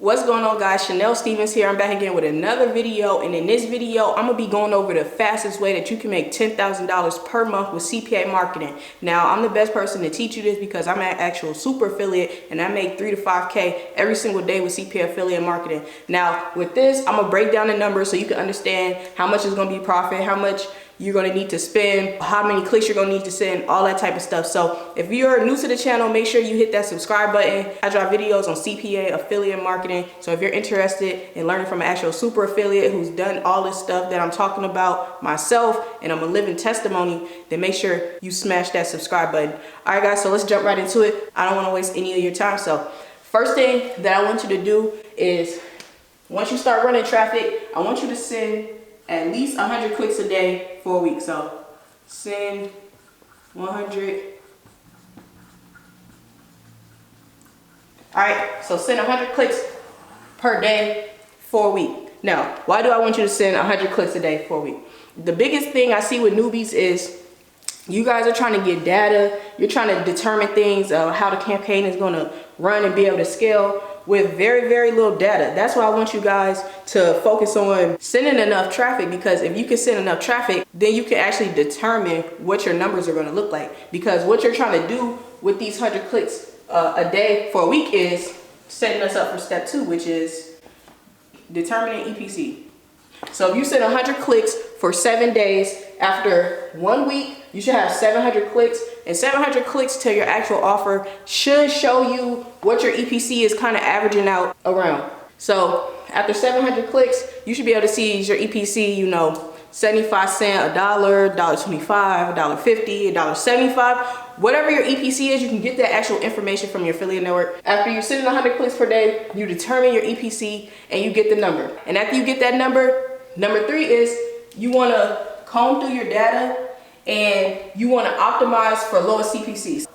What's going on, guys? Chanel Stevens here. I'm back again with another video, and in this video I'm gonna be going over the fastest way that you can make $10,000 per month with CPA marketing. Now, I'm the best person to teach you this because I'm an actual super affiliate and I make 3 to 5K every single day with CPA affiliate marketing. Now, with this, I'm gonna break down the numbers so you can understand how much is gonna be profit, how much you're gonna need to spend, how many clicks you're gonna need to send, all that type of stuff. So if you're new to the channel, make sure you hit that subscribe button. I drop videos on CPA affiliate marketing. So if you're interested in learning from an actual super affiliate who's done all this stuff that I'm talking about myself, and I'm a living testimony, then make sure you smash that subscribe button. All right, guys, so let's jump right into it. I don't wanna waste any of your time. So first thing that I want you to do is, once you start running traffic, I want you to send at least 100 clicks a day for a week. So send 100. All right, so send 100 clicks per day for a week. Now, why do I want you to send 100 clicks a day for a week? The biggest thing I see with newbies is you guys are trying to get data. You're trying to determine things, how the campaign is gonna run and be able to scale with very, very little data. That's why I want you guys to focus on sending enough traffic, because if you can send enough traffic, then you can actually determine what your numbers are gonna look like. Because what you're trying to do with these 100 clicks a day for a week is setting us up for step 2, which is determining EPC. So if you send 100 clicks for 7 days, after 1 week, you should have 700 clicks, and 700 clicks to your actual offer should show you what your EPC is kind of averaging out around. So after 700 clicks, you should be able to see your EPC, you know, 75 cents, $1, $1.25, $1.50, $1.75. Whatever your EPC is, you can get that actual information from your affiliate network. After you send 100 clicks per day, you determine your EPC and you get the number. And after you get that number, number 3 is you want to comb through your data and you want to optimize for lowest CPCs.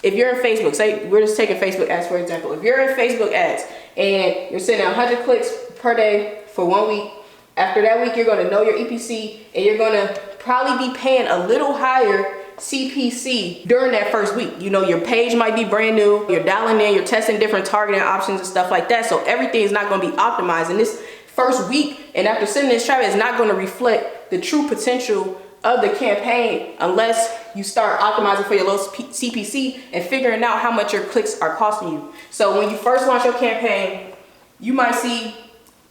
If you're in Facebook, say we're just taking Facebook ads for example. If you're in Facebook ads and you're sending 100 clicks per day for 1 week, after that week you're going to know your EPC and you're going to probably be paying a little higher CPC during that first week. You know, your page might be brand new, you're dialing in, you're testing different targeting options and stuff like that. So everything is not going to be optimized in this first week, and after sending this traffic, it's not going to reflect the true potential of the campaign unless you start optimizing for your low CPC and figuring out how much your clicks are costing you. So when you first launch your campaign, you might see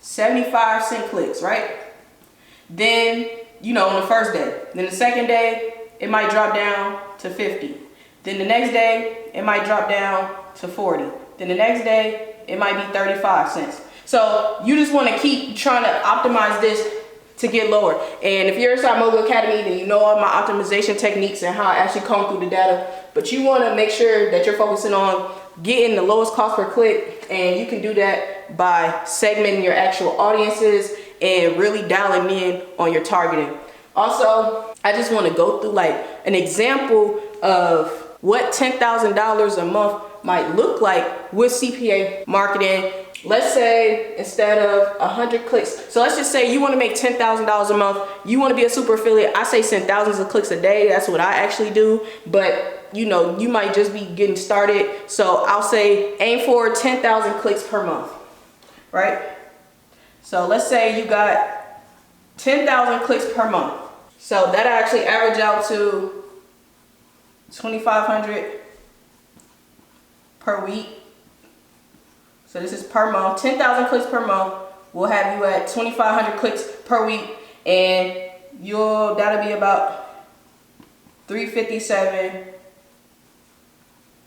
75 cent clicks, right? Then, you know, on the first day. Then the second day, it might drop down to 50. Then the next day, it might drop down to 40. Then the next day, it might be 35 cents. So you just want to keep trying to optimize this to get lower. And if you're inside Mobile Academy, then you know all my optimization techniques and how I actually comb through the data. But you want to make sure that you're focusing on getting the lowest cost per click, and you can do that by segmenting your actual audiences and really dialing in on your targeting. Also, I just want to go through like an example of what $10,000 a month might look like with CPA marketing. Let's say instead of 100 clicks, so let's just say you want to make $10,000 a month, you want to be a super affiliate. I say send thousands of clicks a day. That's what I actually do, but you know, you might just be getting started. So I'll say aim for 10,000 clicks per month, right? So let's say you got 10,000 clicks per month. So that actually average out to 2,500 per week. So this is per month. 10,000 clicks per month will have you at 2,500 clicks per week, and that'll be about $357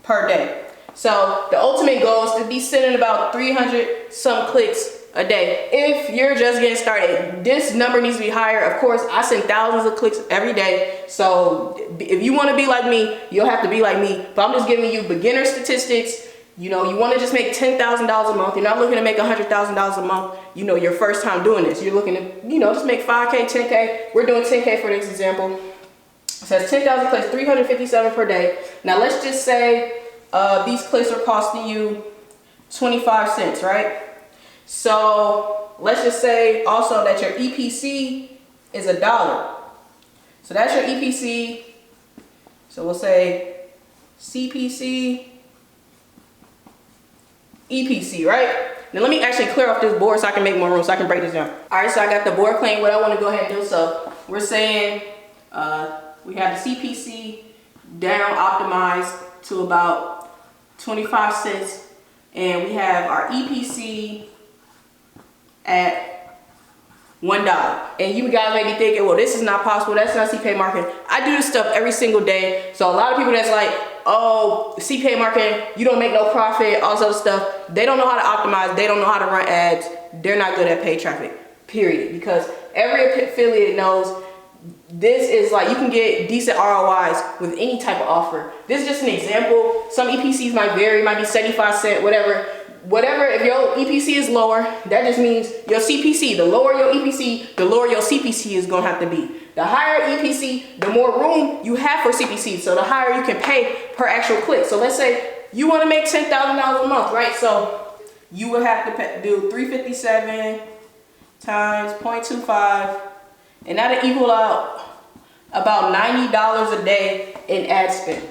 per day. So the ultimate goal is to be sending about 300 some clicks a day. If you're just getting started, this number needs to be higher. Of course, I send thousands of clicks every day. So if you want to be like me, you'll have to be like me. But I'm just giving you beginner statistics. You know, you want to just make $10,000 a month. You're not looking to make $100,000 a month. You know, your first time doing this. You're looking to, you know, just make 5K, 10K. We're doing 10K for this example. So it's 10,000 clicks, 357 per day. Now let's just say these clicks are costing you 25 cents, right? So let's just say also that your EPC is $1. So that's your EPC. So we'll say CPC EPC, right? Now let me actually clear off this board so I can make more room, so I can break this down. All right, so I got the board clean. What I want to go ahead and do, so we're saying we have the CPC down optimized to about 25 cents, and we have our EPC at $1. And you guys may be thinking, well, this is not possible. That's not CPA marketing. I do this stuff every single day. So a lot of people that's like, oh, CPA marketing, you don't make no profit, all this other stuff. They don't know how to optimize. They don't know how to run ads. They're not good at paid traffic, period. Because every affiliate knows this is like, you can get decent ROIs with any type of offer. This is just an example. Some EPCs might vary, might be 75 cents, whatever. If your EPC is lower, that just means your CPC, the lower your EPC, the lower your CPC is gonna have to be. The higher EPC, the more room you have for CPC. So the higher you can pay per actual click. So let's say you wanna make $10,000 a month, right? So you would have to do 357 times 0.25, and that'll equal out about $90 a day in ad spend.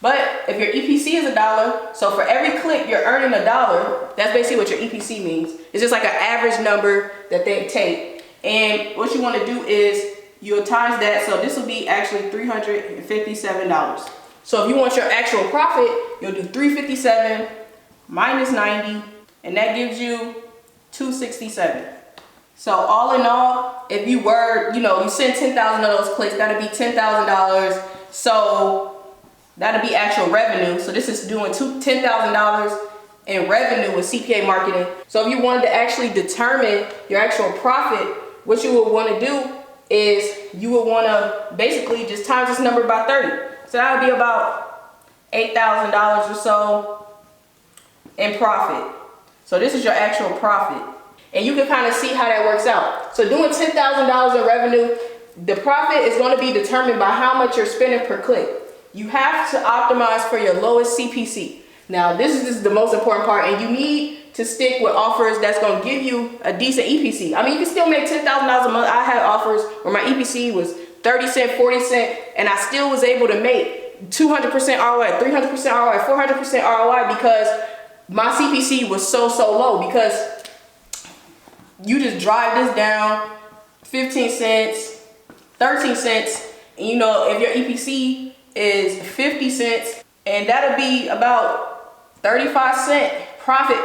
But if your EPC is $1, so for every click you're earning $1, that's basically what your EPC means. It's just like an average number that they take. And what you want to do is you'll times that, so this will be actually $357. So if you want your actual profit, you'll do 357 minus 90, and that gives you 267. So all in all, if you were, you send 10,000 of those clicks, that'd be $10,000. So that'll be actual revenue. So this is doing $10,000 in revenue with CPA marketing. So if you wanted to actually determine your actual profit, what you would want to do is you would want to basically just times this number by 30. So that would be about $8,000 or so in profit. So this is your actual profit. And you can kind of see how that works out. So doing $10,000 in revenue, the profit is going to be determined by how much you're spending per click. You have to optimize for your lowest CPC. Now, this is the most important part, and you need to stick with offers that's going to give you a decent EPC. I mean, you can still make $10,000 a month. I had offers where my EPC was 30 cents, 40 cents, and I still was able to make 200% ROI, 300% ROI, 400% ROI because my CPC was so low, because you just drive this down 15 cents, 13 cents, and if your EPC is 50 cents, and that'll be about 35 cent profit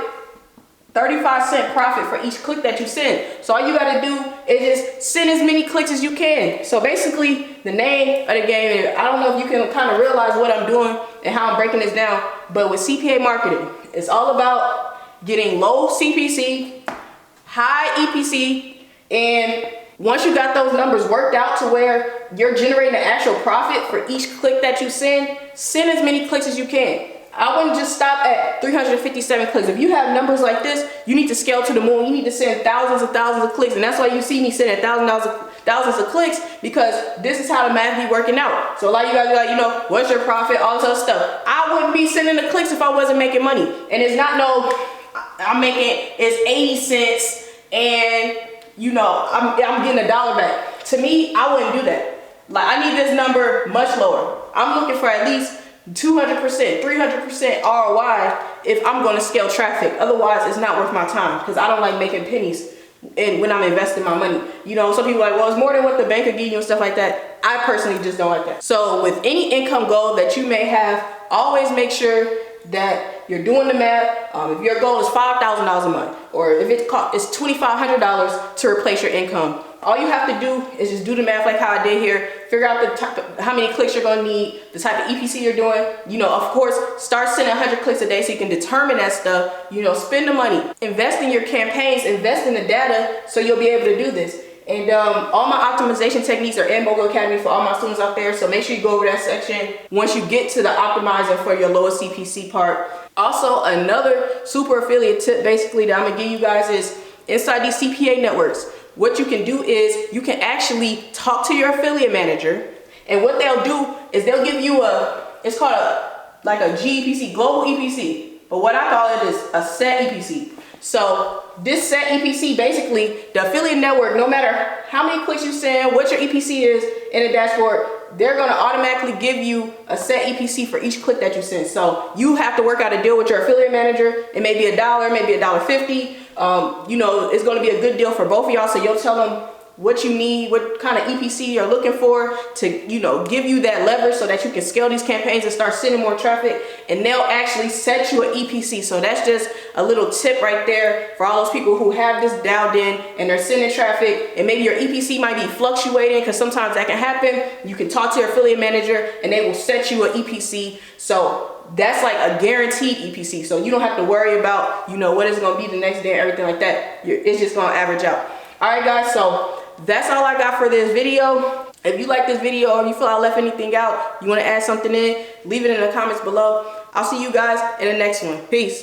for each click that you send. So all you gotta do is just send as many clicks as you can. So basically the name of the game is, I don't know if you can kind of realize what I'm doing and how I'm breaking this down, but with CPA marketing, it's all about getting low CPC, high EPC, and once you got those numbers worked out to where you're generating an actual profit for each click that you send as many clicks as you can. I wouldn't just stop at 357 clicks. If you have numbers like this, you need to scale to the moon. You need to send thousands and thousands of clicks, and that's why you see me sending thousands of clicks, because this is how the math be working out. So a lot of you guys are like, what's your profit, all this other stuff. I wouldn't be sending the clicks if I wasn't making money. And it's not it's 80 cents and I'm getting $1 back. To me, I wouldn't do that. Like, I need this number much lower. I'm looking for at least 200%, 300% ROI if I'm going to scale traffic. Otherwise, it's not worth my time, because I don't like making pennies when I'm investing my money. Some people are like, well, it's more than what the bank could give you and stuff like that. I personally just don't like that. So with any income goal that you may have, always make sure that you're doing the math. If your goal is $5,000 a month, or if it's $2,500 to replace your income, all you have to do is just do the math like how I did here. Figure out how many clicks you're going to need, the type of EPC you're doing. Of course, start sending 100 clicks a day so you can determine that stuff. Spend the money, invest in your campaigns, invest in the data so you'll be able to do this. And all my optimization techniques are in Mogul Academy for all my students out there. So make sure you go over that section once you get to the optimizing for your lowest CPC part. Also, another super affiliate tip basically that I'm going to give you guys is inside these CPA networks. What you can do is you can actually talk to your affiliate manager, and what they'll do is they'll give you it's called like a GEPC, global EPC, but what I call it is a set EPC. So this set EPC, basically the affiliate network, no matter how many clicks you send, what your EPC is in the dashboard, they're gonna automatically give you a set EPC for each click that you send. So you have to work out a deal with your affiliate manager. It may be $1, maybe $1.50. You know, it's gonna be a good deal for both of y'all. So you'll tell them what you need, what kind of EPC you're looking for to, you know, give you that leverage so that you can scale these campaigns and start sending more traffic, and they'll actually set you an EPC. So that's just a little tip right there for all those people who have this dialed in and they're sending traffic, and maybe your EPC might be fluctuating, because sometimes that can happen. You can talk to your affiliate manager and they will set you an EPC. So that's like a guaranteed EPC. So you don't have to worry about, you know, what it's gonna be the next day and everything like that. It's just gonna average out. All right, guys, so that's all I got for this video. If you like this video or you feel I left anything out, you want to add something in, leave it in the comments below. I'll see you guys in the next one. Peace.